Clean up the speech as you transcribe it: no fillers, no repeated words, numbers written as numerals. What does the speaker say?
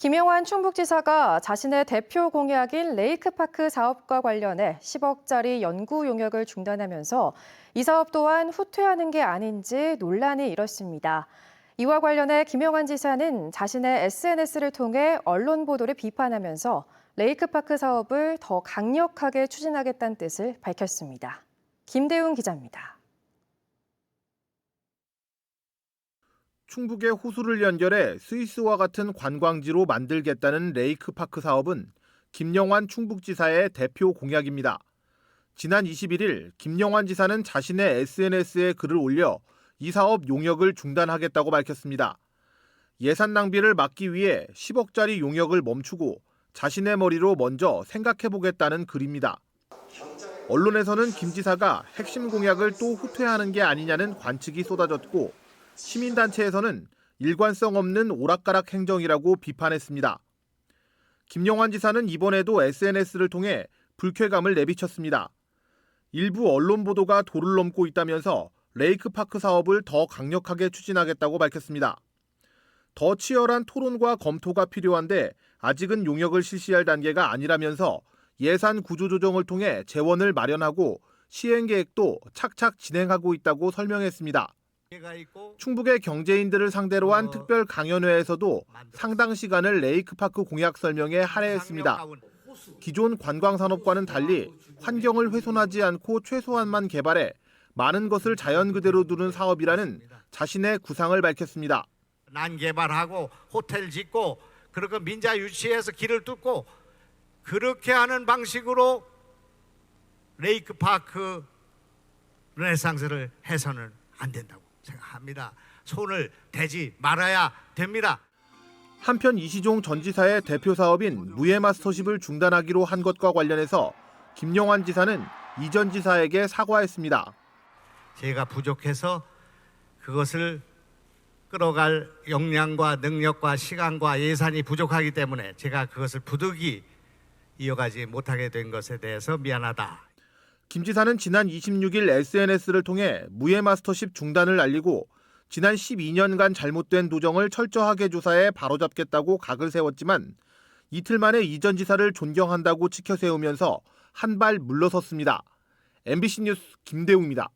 김영환 충북지사가 자신의 대표 공약인 레이크파크 사업과 관련해 10억짜리 연구 용역을 중단하면서 이 사업 또한 후퇴하는 게 아닌지 논란이 일었습니다. 이와 관련해 김영환 지사는 자신의 SNS를 통해 언론 보도를 비판하면서 레이크파크 사업을 더 강력하게 추진하겠다는 뜻을 밝혔습니다. 김대웅 기자입니다. 충북의 호수를 연결해 스위스와 같은 관광지로 만들겠다는 레이크파크 사업은 김영환 충북지사의 대표 공약입니다. 지난 21일 김영환 지사는 자신의 SNS에 글을 올려 이 사업 용역을 중단하겠다고 밝혔습니다. 예산 낭비를 막기 위해 10억짜리 용역을 멈추고 자신의 머리로 먼저 생각해보겠다는 글입니다. 언론에서는 김 지사가 핵심 공약을 또 후퇴하는 게 아니냐는 관측이 쏟아졌고 시민단체에서는 일관성 없는 오락가락 행정이라고 비판했습니다. 김영환 지사는 이번에도 SNS를 통해 불쾌감을 내비쳤습니다. 일부 언론 보도가 도를 넘고 있다면서 레이크파크 사업을 더 강력하게 추진하겠다고 밝혔습니다. 더 치열한 토론과 검토가 필요한데 아직은 용역을 실시할 단계가 아니라면서 예산 구조조정을 통해 재원을 마련하고 시행 계획도 착착 진행하고 있다고 설명했습니다. 충북의 경제인들을 상대로 한 특별 강연회에서도 상당 시간을 레이크파크 공약 설명에 할애했습니다. 기존 관광산업과는 달리 환경을 훼손하지 않고 최소한만 개발해 많은 것을 자연 그대로 두는 사업이라는 자신의 구상을 밝혔습니다. 난개발하고 호텔 짓고 그리고 민자 유치해서 길을 뚫고 그렇게 하는 방식으로 레이크파크 르네상스를 해서는 안 된다고 생각합니다. 손을 대지 말아야 됩니다. 한편 이시종 전 지사의 대표 사업인 무예마스터십을 중단하기로 한 것과 관련해서 김영환 지사는 이 전 지사에게 사과했습니다. 제가 부족해서 그것을 끌어갈 역량과 능력과 시간과 예산이 부족하기 때문에 제가 그것을 부득이 이어가지 못하게 된 것에 대해서 미안하다. 김 지사는 지난 26일 SNS를 통해 무예마스터십 중단을 알리고 지난 12년간 잘못된 도정을 철저하게 조사해 바로잡겠다고 각을 세웠지만 이틀 만에 이 전 지사를 존경한다고 치켜세우면서 한 발 물러섰습니다. MBC 뉴스 김대웅입니다.